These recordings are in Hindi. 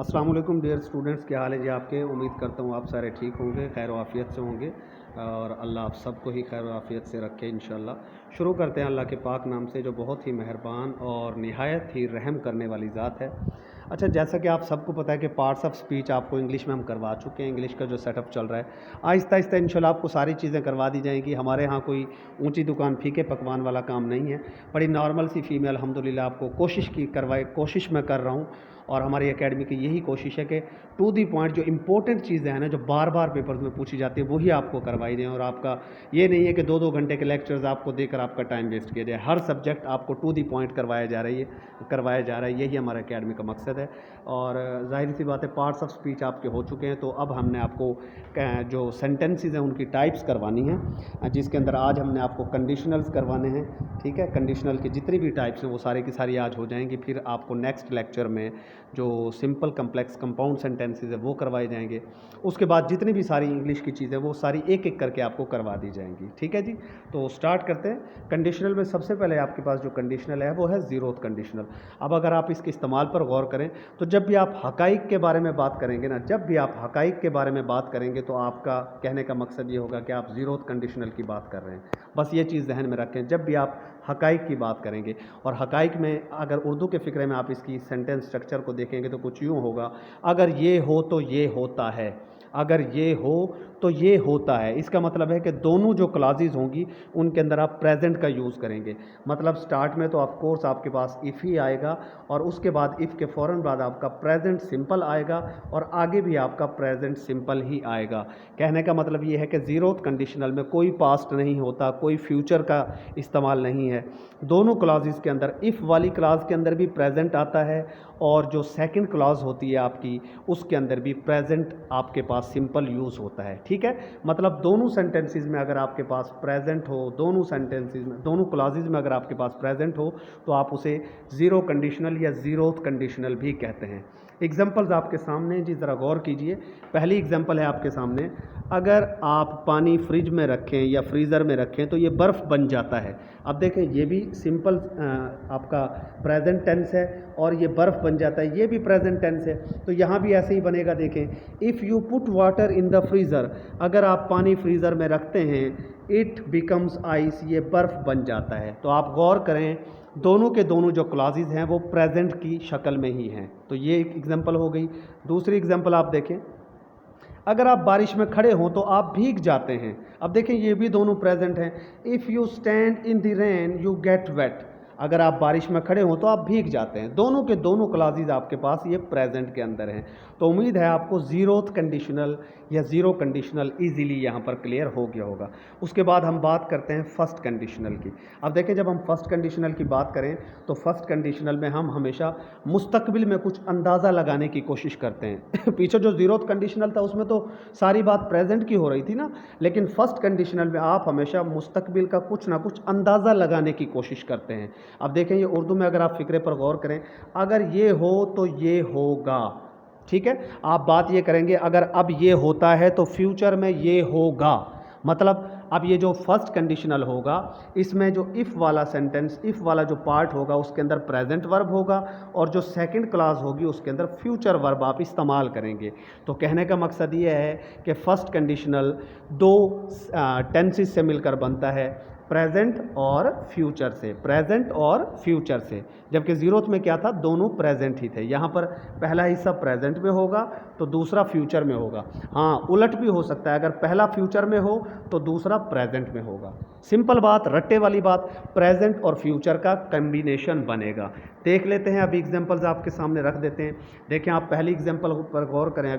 अस्सलाम वालेकुम डियर स्टूडेंट्स, क्या हाल है जी आपके। उम्मीद करता हूँ आप सारे ठीक होंगे, खैर आफ़ियत से होंगे और अल्लाह आप सबको ही खैर आफ़ियत से रखे इंशाल्लाह। शुरू करते हैं अल्लाह के पाक नाम से जो बहुत ही मेहरबान और निहायत ही रहम करने वाली ज़ात है। अच्छा, जैसा कि आप सबको पता है कि पार्ट्स ऑफ स्पीच आपको इंग्लिश में हम करवा चुके हैं। इंग्लिश का जो सेटअप चल रहा है, आहिस्ता आहिस्ता इंशाल्लाह आपको सारी चीज़ें करवा दी जाएंगी। हमारे यहाँ कोई ऊंची दुकान फीके पकवान वाला काम नहीं है। बड़ी नॉर्मल सी फ़ीमेल अल्हम्दुलिल्लाह आपको कोशिश मैं कर रहा हूँ और हमारी एकेडमी की यही कोशिश है कि टू दी पॉइंट जो इम्पोर्टेंट चीज़ें हैं ना, जो बार बार पेपर्स में पूछी जाती है, वही आपको करवाई जाए। और आपका ये नहीं है कि 2-2 घंटे के लेक्चर्स आपको देकर आपका टाइम वेस्ट किया जाए। हर सब्जेक्ट आपको टू दी पॉइंट करवाया जा रहा है। यही हमारा एकेडमी का मकसद है। और ज़ाहिर सी बात है, पार्ट्स ऑफ स्पीच आपके हो चुके हैं, तो अब हमने आपको जो सेंटेंसेस हैं उनकी टाइप्स करवानी है, जिसके अंदर आज हमने आपको कंडीशनल्स करवाने हैं। ठीक है, कंडीशनल की जितनी भी टाइप्स हैं वो सारी की सारी आज हो जाएंगी। फिर आपको नेक्स्ट लेक्चर में जो सिंपल कम्प्लेक्स कंपाउंड सेंटेंसेस है वो करवाए जाएंगे। उसके बाद जितनी भी सारी इंग्लिश की चीज़ें वो सारी एक एक करके आपको करवा दी जाएंगी। ठीक है जी, तो स्टार्ट करते हैं। कंडीशनल में सबसे पहले आपके पास जो कंडीशनल है वो है ज़ीरोथ कंडीशनल। अब अगर आप इसके इस्तेमाल पर गौर करें तो जब भी आप हकाइक के बारे में बात करेंगे ना, जब भी आप हकाइक के बारे में बात करेंगे तो आपका कहने का मकसद ये होगा कि आप ज़ीरोथ कंडीशनल की बात कर रहे हैं। बस ये चीज़ जहन में रखें जब भी आप हकाइक की बात करेंगे। और हकाइक में अगर उर्दू के फ़िक्रे में आप इसकी सेंटेंस स्ट्रक्चर को देखेंगे तो कुछ यूँ होगा, अगर ये हो तो ये होता है, अगर ये हो तो ये होता है। इसका मतलब है कि दोनों जो क्लासेस होंगी उनके अंदर आप प्रेजेंट का यूज़ करेंगे। मतलब स्टार्ट में तो ऑफ कोर्स आपके पास इफ़ ही आएगा और उसके बाद इफ़ के फ़ौरन बाद आपका प्रेजेंट सिंपल आएगा और आगे भी आपका प्रेजेंट सिंपल ही आएगा। कहने का मतलब ये है कि ज़ीरोथ कंडीशनल में कोई पास्ट नहीं होता, कोई फ्यूचर का इस्तेमाल नहीं है। दोनों क्लासेस के अंदर इफ़ वाली क्लास के अंदर भी प्रेजेंट आता है और जो सेकंड क्लॉज होती है आपकी उसके अंदर भी प्रेजेंट आपके पास सिंपल यूज़ होता है। ठीक है, मतलब दोनों सेंटेंसेस में अगर आपके पास प्रेजेंट हो, दोनों सेंटेंसेस में, दोनों क्लॉजेज में अगर आपके पास प्रेजेंट हो तो आप उसे ज़ीरो कंडीशनल या ज़ीरोथ कंडीशनल भी कहते हैं। एग्जांपल्स आपके सामने जी, ज़रा गौर कीजिए। पहली एग्जांपल है आपके सामने, अगर आप पानी फ्रिज में रखें या फ्रीज़र में रखें तो ये बर्फ़ बन जाता है। अब देखें, ये भी सिंपल आपका प्रेजेंट टेंस है और ये बर्फ़ बन जाता है, ये भी प्रेजेंट टेंस है। तो यहाँ भी ऐसे ही बनेगा। देखें, if you put water in the freezer, अगर आप पानी फ्रीज़र में रखते हैं, इट बिकम्स आइस, ये बर्फ़ बन जाता है। तो आप गौर करें, दोनों के दोनों जो क्लॉजेज हैं वो प्रेजेंट की शक्ल में ही हैं। तो ये एक एग्जांपल हो गई। दूसरी एग्जांपल आप देखें, अगर आप बारिश में खड़े हों तो आप भीग जाते हैं। अब देखें, ये भी दोनों प्रेजेंट हैं। If you stand in the rain you get wet, अगर आप बारिश में खड़े हों तो आप भीग जाते हैं। दोनों के दोनों क्लॉजेज आपके पास ये प्रेजेंट के अंदर हैं। तो उम्मीद है आपको ज़ीरोथ कंडीशनल या ज़ीरो कंडीशनल इजीली यहाँ पर क्लियर हो गया होगा। उसके बाद हम बात करते हैं फर्स्ट कंडीशनल की। अब देखें, जब हम फर्स्ट कंडीशनल की बात करें तो फर्स्ट कंडीशनल में हम हमेशा मुस्तकबिल में कुछ अंदाज़ा लगाने की कोशिश करते हैं। पीछे जो ज़ीरोथ कंडीशनल था उसमें तो सारी बात प्रेजेंट की हो रही थी ना, लेकिन फर्स्ट कंडीशनल में आप हमेशा मुस्तकबिल का कुछ ना कुछ अंदाज़ा लगाने की कोशिश करते हैं। अब देखें, ये उर्दू में अगर आप फ़िक्रे पर गौर करें, अगर ये हो तो ये होगा। ठीक है, आप बात ये करेंगे, अगर अब ये होता है तो फ्यूचर में ये होगा। मतलब अब ये जो फर्स्ट कंडीशनल होगा इसमें जो इफ़ वाला सेंटेंस, इफ़ वाला जो पार्ट होगा उसके अंदर प्रेजेंट वर्ब होगा और जो सेकंड क्लास होगी उसके अंदर फ्यूचर वर्ब आप इस्तेमाल करेंगे। तो कहने का मकसद ये है कि फर्स्ट कंडीशनल दो टेंसेस से मिलकर बनता है, प्रेजेंट और फ्यूचर से, प्रेजेंट और फ्यूचर से। जबकि ज़ीरोथ में क्या था, दोनों प्रेजेंट ही थे। यहाँ पर पहला हिस्सा प्रेजेंट में होगा तो दूसरा फ्यूचर में होगा। हाँ, उलट भी हो सकता है, अगर पहला फ्यूचर में हो तो दूसरा प्रेजेंट में होगा। सिंपल बात, रट्टे वाली बात, प्रेजेंट और फ्यूचर का कम्बिनेशन बनेगा। देख लेते हैं, अभी एग्जांपल्स आपके सामने रख देते हैं। देखें, आप पहली एग्जांपल पर गौर करें,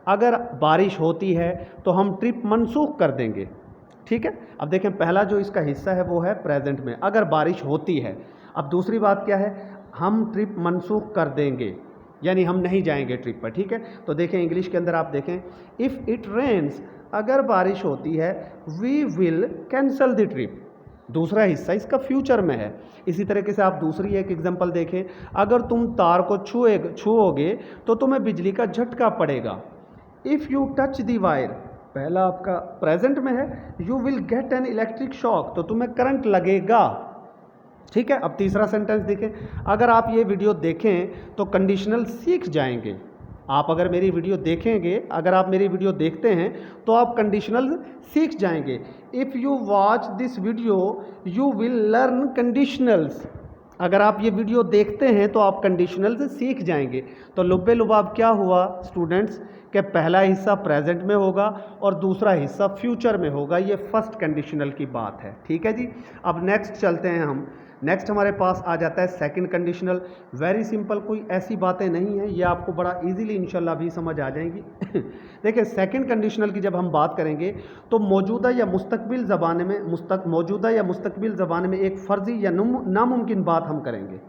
अगर बारिश होती है तो हम ट्रिप मनसूख कर देंगे। ठीक है, अब देखें, पहला जो इसका हिस्सा है वो है प्रेजेंट में, अगर बारिश होती है। अब दूसरी बात क्या है, हम ट्रिप मनसूख कर देंगे, यानी हम नहीं जाएंगे ट्रिप पर। ठीक है, तो देखें इंग्लिश के अंदर आप देखें, इफ़ इट रेन्स, अगर बारिश होती है, we will cancel the trip. दूसरा हिस्सा इसका फ्यूचर में है। इसी तरीके से आप दूसरी एक एग्जांपल देखें, अगर तुम तार को छुओगे तो तुम्हें बिजली का झटका पड़ेगा। If you touch the wire, पहला आपका प्रेजेंट में है, you will get an electric shock, तो तुम्हें करंट लगेगा। ठीक है, अब तीसरा सेंटेंस देखें, अगर आप ये वीडियो देखें तो कंडीशनल सीख जाएंगे आप अगर मेरी वीडियो देखेंगे, अगर आप मेरी वीडियो देखते हैं तो आप कंडीशनल सीख जाएंगे। If you watch this video you will learn conditionals. अगर आप ये वीडियो देखते हैं तो आप कंडीशनल से सीख जाएंगे। तो लुब्बे लुबाब क्या हुआ स्टूडेंट्स, कि पहला हिस्सा प्रेजेंट में होगा और दूसरा हिस्सा फ्यूचर में होगा। ये फर्स्ट कंडीशनल की बात है, ठीक है जी। अब नेक्स्ट चलते हैं हम। नेक्स्ट हमारे पास आ जाता है सेकंड कंडीशनल। वेरी सिंपल, कोई ऐसी बातें नहीं है, ये आपको बड़ा इजीली इंशाल्लाह भी समझ आ जाएंगी। देखिए सेकंड कंडीशनल की जब हम बात करेंगे तो मौजूदा या मुस्तकबिल ज़माने में मौजूदा या मुस्तकबिल ज़माने में एक फ़र्ज़ी या नामुमकिन बात हम करेंगे।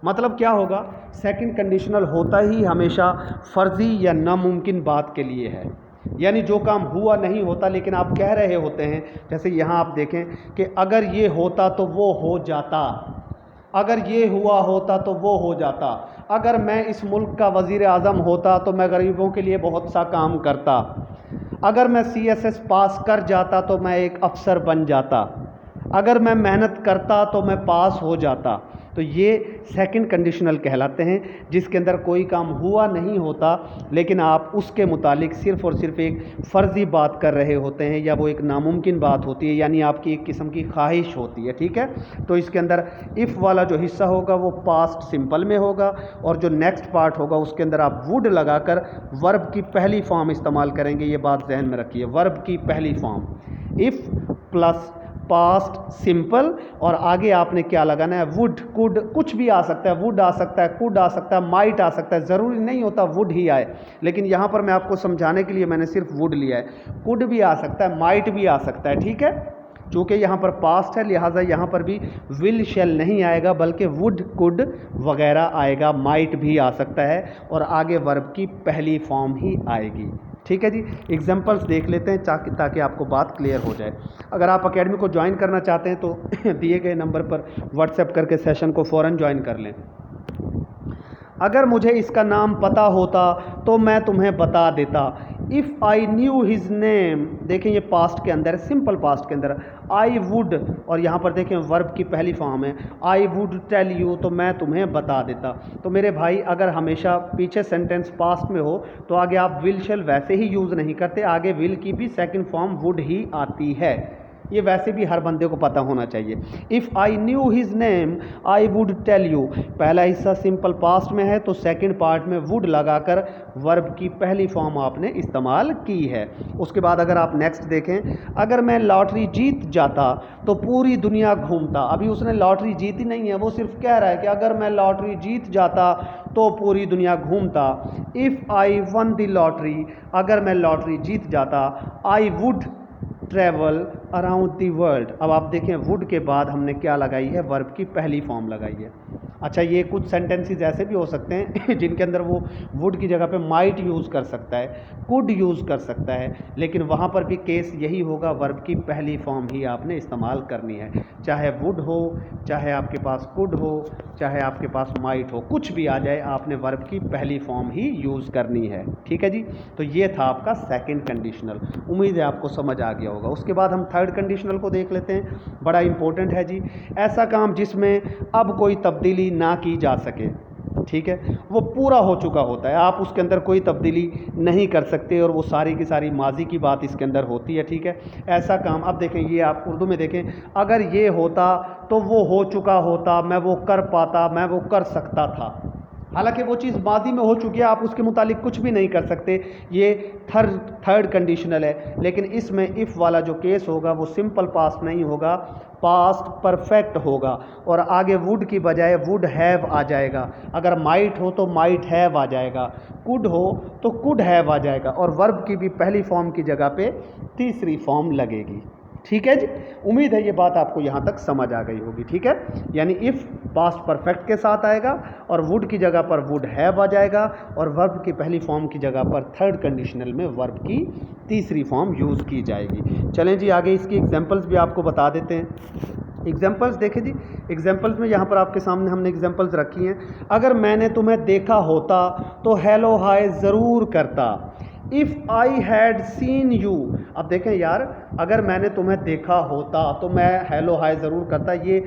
मतलब क्या होगा, सेकंड कंडीशनल होता ही हमेशा फ़र्ज़ी या नामुमकिन बात के लिए है, यानी जो काम हुआ नहीं होता लेकिन आप कह रहे होते हैं। जैसे यहाँ आप देखें कि अगर ये होता तो वो हो जाता, अगर ये हुआ होता तो वो हो जाता, अगर मैं इस मुल्क का वज़ीर आज़म होता तो मैं गरीबों के लिए बहुत सा काम करता, अगर मैं CSS पास कर जाता तो मैं एक अफसर बन जाता, अगर मैं मेहनत करता तो मैं पास हो जाता। तो ये सेकंड कंडीशनल कहलाते हैं, जिसके अंदर कोई काम हुआ नहीं होता लेकिन आप उसके मुतालिक सिर्फ़ और सिर्फ एक फ़र्ज़ी बात कर रहे होते हैं, या वो एक नामुमकिन बात होती है, यानी आपकी एक किस्म की ख्वाहिश होती है, ठीक है। तो इसके अंदर इफ़ वाला जो हिस्सा होगा वो पास्ट सिंपल में होगा, और जो नेक्स्ट पार्ट होगा उसके अंदर आप वुड लगाकर वर्ब की पहली फॉर्म इस्तेमाल करेंगे। ये बात जहन में रखिए, वर्ब की पहली form if plus past simple, और आगे आपने क्या लगाना है, वुड, कुड, कुछ भी आ सकता है, वुड आ सकता है, कुड आ सकता है, माइट आ सकता है, ज़रूरी नहीं होता वुड ही आए, लेकिन यहाँ पर मैं आपको समझाने के लिए मैंने सिर्फ वुड लिया है। कुड भी आ सकता है, माइट भी आ सकता है, ठीक है। चूँकि यहाँ पर पास्ट है लिहाजा यहाँ पर भी विल शैल नहीं आएगा, बल्कि वुड, कुड वगैरह आएगा, माइट भी आ सकता है, और आगे वर्ब की पहली फॉर्म ही आएगी, ठीक है जी। एग्जांपल्स देख लेते हैं ताकि आपको बात क्लियर हो जाए। अगर आप अकेडमी को ज्वाइन करना चाहते हैं तो दिए गए नंबर पर व्हाट्सएप करके सेशन को फ़ौरन ज्वाइन कर लें। अगर मुझे इसका नाम पता होता तो मैं तुम्हें बता देता। If I knew his name, देखें ये पास्ट के अंदर, सिंपल पास्ट के अंदर आई वुड, और यहाँ पर देखें वर्ब की पहली फॉर्म है आई वुड टेल यू, तो मैं तुम्हें बता देता। तो मेरे भाई अगर हमेशा पीछे सेंटेंस पास्ट में हो तो आगे आप विल शेल वैसे ही यूज़ नहीं करते, आगे विल की भी सेकंड फॉर्म वुड ही आती है। ये वैसे भी हर बंदे को पता होना चाहिए। If I knew his name I would tell you, पहला हिस्सा सिंपल पास्ट में है तो सेकंड पार्ट में वुड लगाकर वर्ब की पहली फॉर्म आपने इस्तेमाल की है। उसके बाद अगर आप नेक्स्ट देखें, अगर मैं लॉटरी जीत जाता तो पूरी दुनिया घूमता। अभी उसने लॉटरी जीती नहीं है, वो सिर्फ कह रहा है कि अगर मैं लॉटरी जीत जाता तो पूरी दुनिया घूमता। If I one the lottery, अगर मैं लॉटरी जीत जाता, I would travel around the world. अब आप देखें वुड के बाद हमने क्या लगाई है, वर्ब की पहली फॉर्म लगाई है। अच्छा, ये कुछ सेंटेंसेस ऐसे भी हो सकते हैं जिनके अंदर वो वुड की जगह पे माइट यूज़ कर सकता है, कुड यूज़ कर सकता है, लेकिन वहाँ पर भी केस यही होगा, वर्ब की पहली फॉर्म ही आपने इस्तेमाल करनी है। चाहे वुड हो, चाहे आपके पास कुड हो, चाहे आपके पास माइट हो, कुछ भी आ जाए, आपने वर्ब की पहली फॉर्म ही यूज़ करनी है, ठीक है जी। तो ये था आपका सेकंड कंडीशनल, उम्मीद है आपको समझ आ गया होगा। उसके बाद हम थर्ड कंडीशनल को देख लेते हैं, बड़ा इंपॉर्टेंट है जी। ऐसा काम जिसमें अब कोई तब्दीली ना की जा सके, ठीक है, वो पूरा हो चुका होता है, आप उसके अंदर कोई तब्दीली नहीं कर सकते, और वो सारी की सारी माजी की बात इसके अंदर होती है, ठीक है। ऐसा काम, अब देखें ये आप उर्दू में देखें, अगर ये होता तो वो हो चुका होता, मैं वो कर पाता, मैं वो कर सकता था। हालांकि वो चीज़ माजी में हो चुकी है, आप उसके मुतालिक कुछ भी नहीं कर सकते। ये थर्ड कंडीशनल है, लेकिन इसमें इफ़ वाला जो केस होगा वो सिंपल पास्ट नहीं होगा, पास्ट परफेक्ट होगा, और आगे वुड की बजाय वुड हैव आ जाएगा। अगर माइट हो तो माइट हैव आ जाएगा, कुड हो तो कुड हैव आ जाएगा, और वर्ब की भी पहली फॉर्म की जगह पे तीसरी फॉर्म लगेगी, ठीक है जी। उम्मीद है ये बात आपको यहाँ तक समझ आ गई होगी, ठीक है। यानी इफ़ पास्ट परफेक्ट के साथ आएगा, और वुड की जगह पर वुड हैव आ जाएगा, और वर्ब की पहली फॉर्म की जगह पर थर्ड कंडीशनल में वर्ब की तीसरी फॉर्म यूज़ की जाएगी। चलें जी आगे, इसकी एग्जांपल्स भी आपको बता देते हैं। एग्जांपल्स देखें जी, एग्जांपल्स में यहाँ पर आपके सामने हमने एग्जांपल्स रखी हैं। अगर मैंने तुम्हें देखा होता तो हेलो हाय ज़रूर करता। If I had seen you, अब देखें यार, अगर मैंने तुम्हें देखा होता तो मैं हेलो हाय ज़रूर करता, ये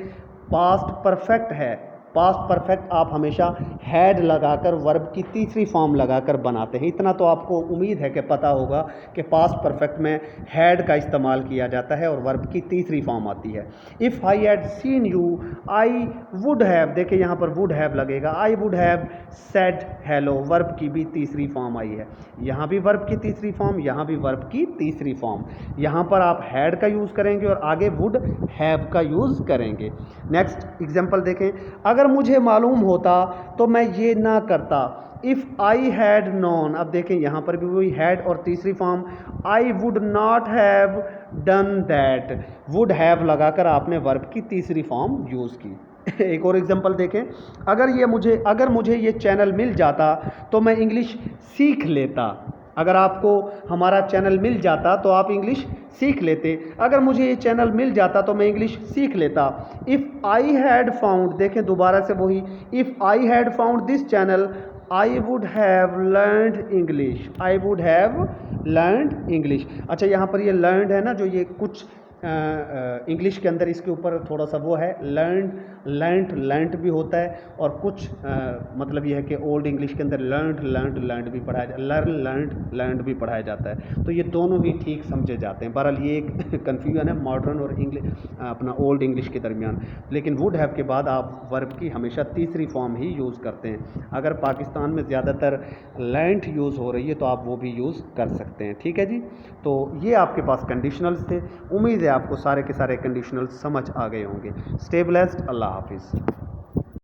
पास्ट परफेक्ट है, पास्ट परफेक्ट आप हमेशा हैड लगाकर वर्ब की तीसरी फॉर्म लगाकर बनाते हैं। इतना तो आपको उम्मीद है कि पता होगा कि पास्ट परफेक्ट में हैड का इस्तेमाल किया जाता है और वर्ब की तीसरी फॉर्म आती है। If I had seen you I would have, देखिए यहाँ पर वुड हैव लगेगा, I would have said hello, verb की भी तीसरी फॉर्म आई है। यहाँ भी वर्ब की तीसरी फॉर्म, यहाँ भी वर्ब की तीसरी फॉर्म। यहाँ पर आप हैड का यूज़ करेंगे और आगे वुड हैव का यूज़ करेंगे। नेक्स्ट एग्जाम्पल देखें, अगर मुझे मालूम होता तो मैं ये ना करता। इफ़ आई हैड नोन, अब देखें यहाँ पर भी वही हैड और तीसरी form, I would not have done that, would have लगाकर आपने वर्ब की तीसरी फॉर्म यूज़ की। एक और एग्जांपल देखें, अगर मुझे ये चैनल मिल जाता तो मैं इंग्लिश सीख लेता। अगर आपको हमारा चैनल मिल जाता तो आप इंग्लिश सीख लेते। अगर मुझे ये चैनल मिल जाता तो मैं इंग्लिश सीख लेता। इफ़ आई हैड फाउंड, देखें दोबारा से वही, if I had found this channel I would have learned English, I would have learned English. अच्छा, यहाँ पर ये लर्नड है ना, जो ये कुछ इंग्लिश के अंदर इसके ऊपर थोड़ा सा वो है, लर्नड भी होता है, और कुछ मतलब यह है कि ओल्ड इंग्लिश के अंदर लर्नड भी पढ़ाया, लर्नड भी पढ़ाया जाता है। तो ये दोनों ही ठीक समझे जाते हैं। बहरहाल ये एक कन्फ्यूजन है मॉडर्न और अपना ओल्ड इंग्लिश के दरमियान। लेकिन वुड हैव के बाद आप वर्ब की हमेशा तीसरी फॉर्म ही यूज़ करते हैं। अगर पाकिस्तान में ज़्यादातर लर्नड यूज़ हो रही है तो आप वो भी यूज़ कर सकते हैं। ठीक है जी, तो ये आपके पास कंडीशनल्स थे। उम्मीद है आपको सारे के सारे कंडीशनल समझ आ गए होंगे। स्टे ब्लेस्ड, अल्लाह हाफिज़।